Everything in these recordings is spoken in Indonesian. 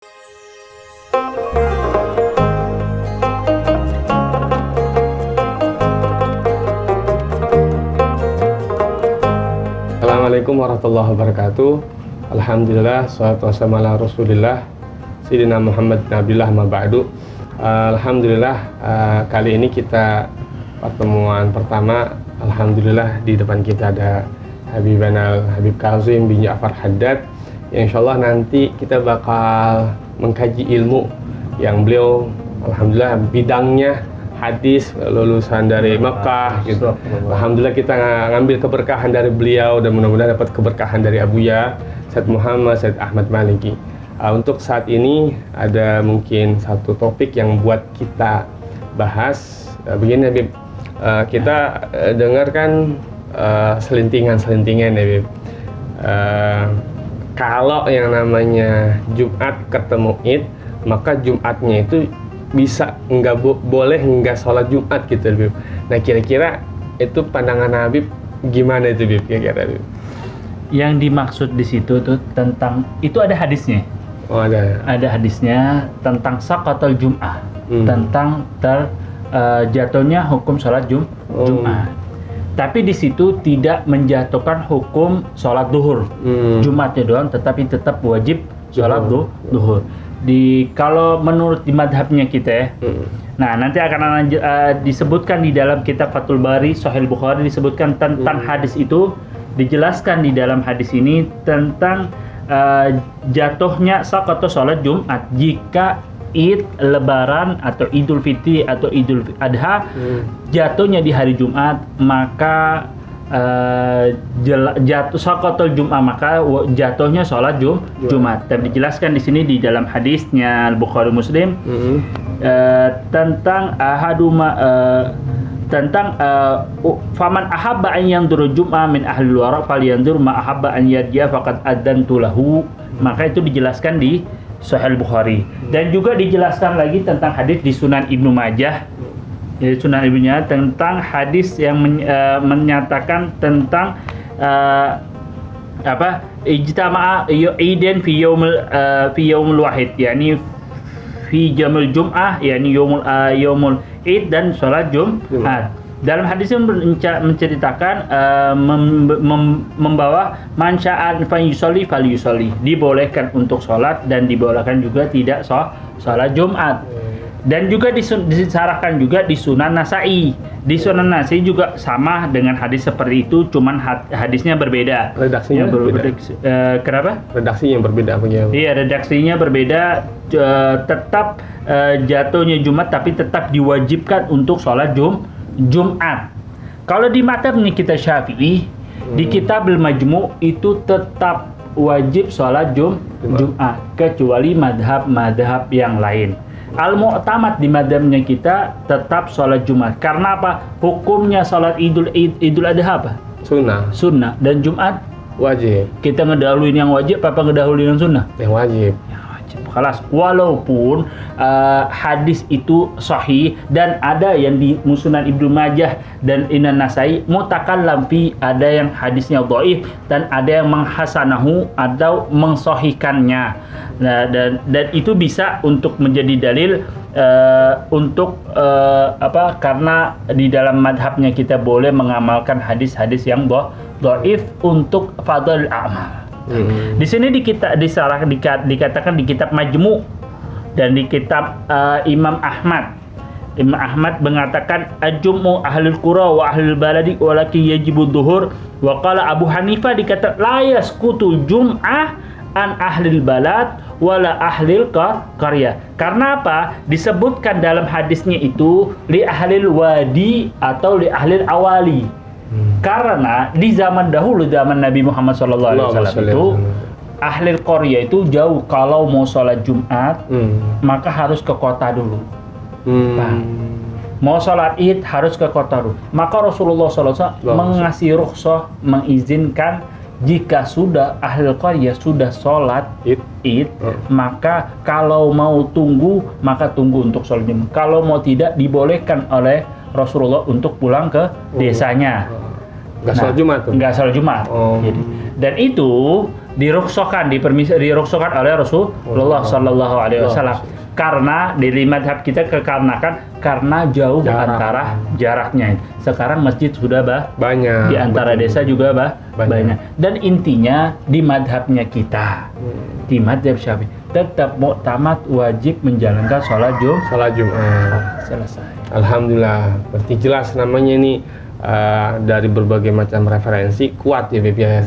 Assalamualaikum warahmatullahi wabarakatuh. Alhamdulillah, salatu wassalamu ala rasulillah Sayyidina Muhammad Nabilah ma ba'du. Alhamdulillah, kali ini kita pertemuan pertama. Alhamdulillah di depan kita ada Habib Kazim bin Ja'far Haddad, yang insyaallah nanti kita bakal mengkaji ilmu yang beliau alhamdulillah bidangnya hadis, lulusan dari Mekah gitu. Alhamdulillah kita ngambil keberkahan dari beliau dan mudah-mudahan dapat keberkahan dari Abuya Said Muhammad Said Ahmad Maliki. Untuk saat ini ada mungkin satu topik yang buat kita bahas. Begini Habib, kita dengarkan selintingan ya Habib. Kalau yang namanya Jumat ketemu Id, maka Jumatnya itu bisa boleh nggak sholat Jumat gitu Habib. Nah kira-kira itu pandangan Habib gimana itu Habib kira-kira Habib? Yang dimaksud di situ tuh tentang itu ada hadisnya. Oh ada. Ada hadisnya tentang saqatul Jum'ah, tentang jatuhnya hukum sholat Jumat. Tapi di situ tidak menjatuhkan hukum sholat duhur. Jumatnya doang, tetapi tetap wajib sholat duhur. Kalau menurut di madhabnya kita ya, nah nanti akan disebutkan di dalam kitab Fathul Bari Sahih Bukhari, disebutkan tentang hadis itu, dijelaskan di dalam hadis ini tentang jatuhnya saqatu sholat Jumat jika Id, Lebaran atau Idul Fitri atau Idul Adha jatuhnya di hari Jumat, maka jatuh saqatul Jum'ah, maka jatuhnya sholat Jumat. Dan dijelaskan di sini di dalam hadisnya Al-Bukhari Muslim tentang faman ahabba an yanzura Jum'ah min ahli wara falyanzur ma ahabba an yarji'a faqad adantu lahu. Maka itu dijelaskan di Sahih Bukhari. Dan juga dijelaskan lagi tentang hadis di Sunan Ibnu Majah, Sunan Ibnu Majah, tentang hadis yang menyatakan tentang ijtama'a idan fi yaumul wahid, yakni fi jamul Jum'ah, yakni yaumul Id dan sholat Jumat. Dalam hadis ini menceritakan membawa mansya'an fa yusolli fal yusolli, dibolehkan untuk sholat dan dibolehkan juga tidak sholat Jumat. Dan juga disarahkan juga di Sunan Nasa'i. Di Sunan Nasa'i juga sama dengan hadis seperti itu, cuman hadisnya berbeda. Redaksinya berbeda. Kenapa? Redaksinya yang berbeda punya. Iya, redaksinya berbeda. Tetap jatuhnya Jumat, tapi tetap diwajibkan untuk sholat Jumat. Kalau di mazhabnya kita Syafi'i, di kitab Al-Majmu' itu tetap wajib sholat Jumat, kecuali madhab yang lain. Al-Mu'tamad di madhabnya kita tetap sholat Jumat. Karena apa? Hukumnya sholat Idul Adha apa? Sunnah. Dan Jumat Wajib. Kita ngedahuluin yang wajib apa ngedahuluin yang sunnah? Yang wajib. Kelas. Walaupun hadis itu sahih dan ada yang di Sunan Ibnu Majah dan Sunan Nasa'i mutakallam fi, ada yang hadisnya dhaif dan ada yang menghasanahu atau mensahihkannya. Nah, dan itu bisa untuk menjadi dalil karena di dalam madhabnya kita boleh mengamalkan hadis-hadis yang dhaif untuk fadhil amal. Di sini dikatakan di kitab Majmu' dan di kitab Imam Ahmad. Imam Ahmad mengatakan ajmu ahlul qura wa ahlul baladi walakin yajibu dhuhur, wa qala Abu Hanifah dikata la yasqutu jum'ah an ahlil balad wala ahlil qarya. Karena apa? Disebutkan dalam hadisnya itu li ahlil wadi atau li ahlil awali. Karena di zaman dahulu, zaman Nabi Muhammad SAW itu ahli Korea itu jauh. Kalau mau sholat Jumat maka harus ke kota dulu. Mau sholat Id harus ke kota dulu. Maka Rasulullah SAW mengasih rukhsah, mengizinkan jika sudah ahli Korea sudah sholat Id, maka kalau mau tunggu maka tunggu untuk sholat Jumat. Kalau mau tidak, dibolehkan oleh Rasulullah untuk pulang ke desanya. Nggak sholat Jumat tuh? Nggak sholat Jumat. Jadi, dan itu diruksokan oleh Rasulullah Sallallahu Alaihi Wasallam. Karena di madhab kita karena jauh antara jaraknya. Sekarang masjid sudah banyak di antara desa juga banyak. Dan intinya di madhabnya kita, di madhab Syafi'i, tetap muktamad wajib menjalankan sholat Jumat. Selesai. Alhamdulillah, berarti jelas namanya ini dari berbagai macam referensi kuat ya Beb ya.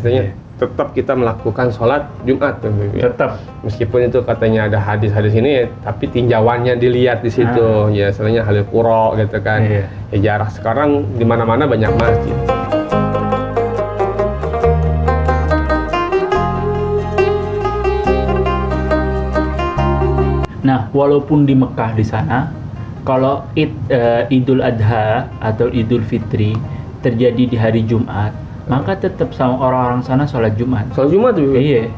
Tetap kita melakukan sholat Jumat tuh Beb. Tetap. Meskipun itu katanya ada hadis-hadis ini, tapi tinjauannya dilihat di situ. Ya, selainnya halil qura gitu kan. Iya. Ya jarak sekarang di mana-mana banyak masjid. Nah, walaupun di Mekah di sana, kalau Idul Adha atau Idul Fitri terjadi di hari Jumat, maka tetap sama orang-orang sana sholat Jumat. Sholat Jumat tuh? Iya.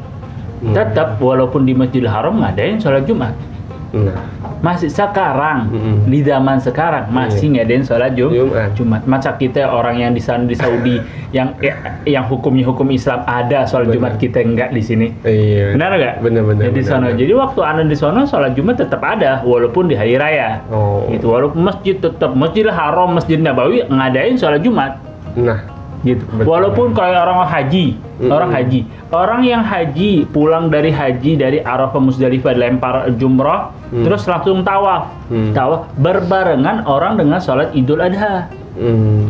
Tetap walaupun di Masjidil Haram ngadain sholat Jumat. Masih sekarang di zaman sekarang masih ngadain sholat Jumat. Masa kita orang yang di sana di Saudi yang hukum Islam ada sholat Jumat, kita enggak di sini. Iya. Benar enggak? Benar. Di sana. Jadi waktu anda di sana sholat Jumat tetap ada walaupun di hari raya. Gitu. Walaupun Masjidil Haram, Masjid Nabawi ngadain sholat Jumat. Nah, gitu. Walaupun kalau orang yang haji pulang dari Arafah Musdalifah lempar jumrah terus langsung tawaf berbarengan orang dengan sholat Idul Adha.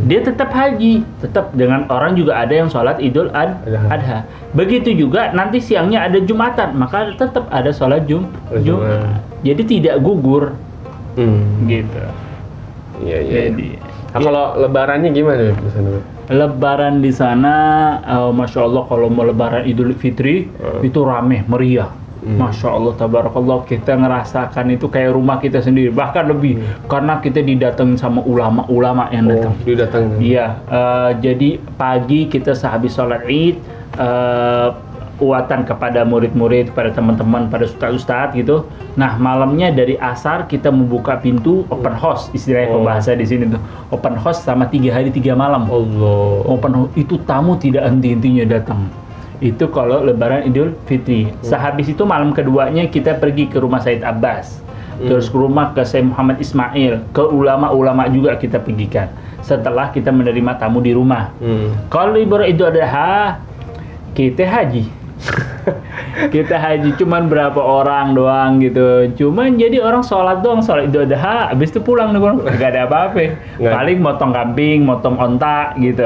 Dia tetap haji, tetap dengan orang juga ada yang sholat Idul Adha. Begitu juga nanti siangnya ada Jumatan, maka tetap ada sholat Jumat. Jadi tidak gugur. Gitu. Iya. Nah, kalau lebarannya gimana di sana? Lebaran di sana, masya Allah, kalau mau Lebaran Idul Fitri itu rame meriah. Masya Allah, tabarakallah, kita ngerasakan itu kayak rumah kita sendiri, bahkan lebih karena kita didatengin sama ulama-ulama yang datang. Iya, jadi pagi kita sehabis sholat Id, uatan kepada murid-murid, pada teman-teman, pada ustadz gitu. Nah, malamnya dari asar kita membuka pintu open house, istilahnya bahasa di sini tuh. Open house sama 3 hari 3 malam. Allah. Open house itu tamu tidak henti-hentinya datang. Itu kalau Lebaran Idul Fitri. Sehabis itu malam keduanya kita pergi ke rumah Said Abbas. Terus ke rumah ke Syekh Muhammad Ismail, ke ulama-ulama juga kita pergikan. Setelah kita menerima tamu di rumah. Kalau Lebaran Idul Adha kita haji. Kita haji cuman berapa orang doang gitu. Cuman jadi orang sholat Idul Adha, habis itu pulang nih, nggak ada apa-apa. Paling motong kambing, motong onta gitu.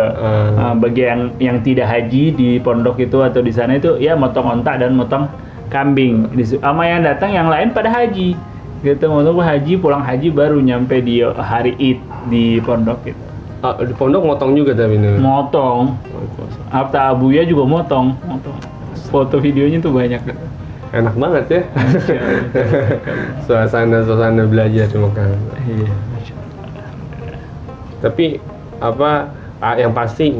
Bagi yang tidak haji di pondok itu atau di sana itu ya motong onta dan motong kambing. Sama yang datang yang lain pada haji. Gitu, motong haji, pulang haji baru nyampe di hari Id di pondok gitu. Di pondok motong juga tapi ini. Motong. Abta Abuya juga motong. Foto videonya tuh banyak. Enak banget ya. Suasana belajar cuma kan. Iya. Tapi apa yang pasti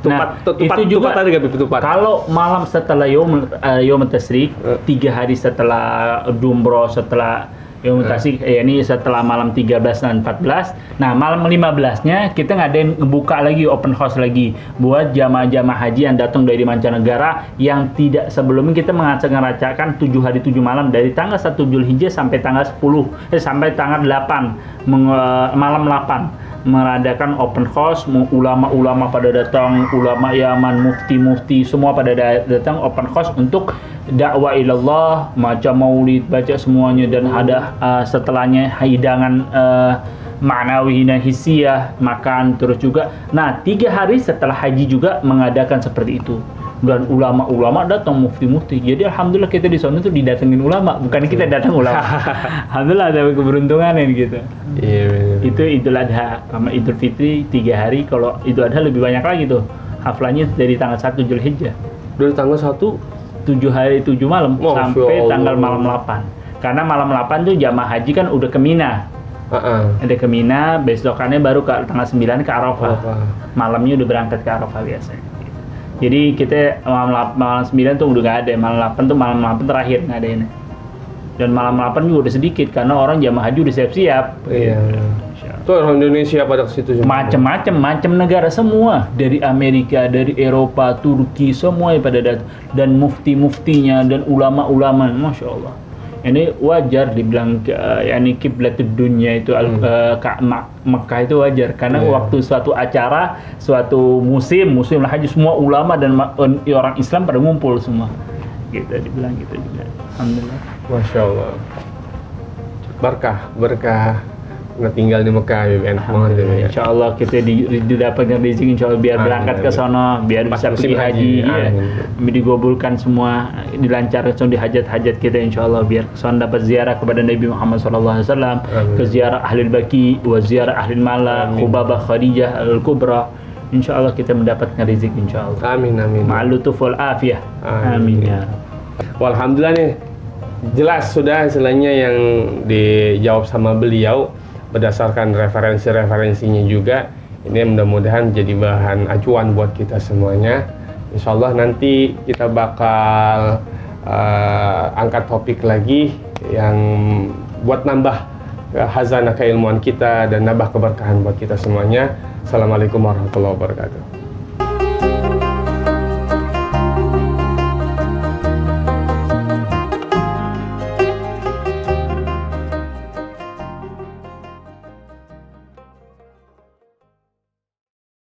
tupat itu juga ada gak tupat? Kalau malam setelah Yom Tasrik, 3 hari setelah Dumro, setelah Yom Tasrik, ini setelah malam 13 dan 14. Nah, malam 15-nya kita ngadain ngebuka lagi, open house lagi buat jamaah-jamaah haji yang datang dari mancanegara yang tidak sebelumnya. Kita mengeracakan 7 hari 7 malam dari tanggal 1 Zulhijjah sampai tanggal 10 sampai tanggal 8 malam 8 mengadakan open house. Ulama-ulama pada datang, ulama Yaman, mufti semua pada datang open house untuk dakwah ilallah, macam maulid, baca semuanya, dan ada setelahnya hidangan ma'nawi dan hissiyah, makan terus juga. Nah, 3 hari setelah haji juga mengadakan seperti itu. Dan ulama-ulama datang, mufti-mufti. Jadi alhamdulillah kita di sana tuh didatengin ulama, bukan kita datang ulama. Alhamdulillah ada keberuntungan gitu. Iya, bener. Itu Idul Adha. Sama Idul Fitri 3 hari. Kalau Idul Adha lebih banyak lagi tuh. Haflahnya dari tanggal 1 Zulhijjah. Dari tanggal 1 7 hari 7 malam sampai Allah. tanggal malam 8. Karena malam 8 tuh jamaah haji kan udah ke Mina. Ada ke Mina, besokannya baru ke tanggal 9 ke Arafah. Malamnya udah berangkat ke Arafah biasanya. Jadi kita malam 9 tuh udah nggak ada, malam 8 tuh malam 8 terakhir nggak ada ini. Dan malam 8 juga udah sedikit karena orang jamaah haji udah siap-siap. Iya. Tuh orang Indonesia pada ke situ juga. Macam negara semua, dari Amerika, dari Eropa, Turki, semua pada datang, dan mufti-muftinya dan ulama-ulama, masya Allah. Ini wajar dibilang yakni kiblatud dunya itu Mekah itu wajar karena waktu suatu acara, suatu musim haji, semua ulama dan orang Islam pada ngumpul semua. Gitu dibilang gitu juga. Alhamdulillah. Masya Allah. Berkah. Nah, tinggal di Mekah ya, enak banget ya. Insya Allah kita didapatkan rezeki, insya Allah biar berangkat ke sana, biar bisa pergi haji, ya. Digobulkan semua, dilancarkan di hajat-hajat kita, insya Allah biar ke sana dapat ziarah kepada Nabi Muhammad SAW, ke ziarah Ahlul Baqi, wa ziarah Ahlul Mala, Khubabah Khadijah Al-Kubra. Insya Allah kita mendapatkan rezeki, insya Allah. Amin. Ma'alutuf wal afiyah. Amin ya. Alhamdulillah nih, jelas sudah istilahnya yang dijawab sama beliau. Berdasarkan referensinya juga, ini mudah-mudahan jadi bahan acuan buat kita semuanya. Insya Allah nanti kita bakal angkat topik lagi yang buat nambah khazanah keilmuan kita dan nambah keberkahan buat kita semuanya. Assalamualaikum warahmatullahi wabarakatuh.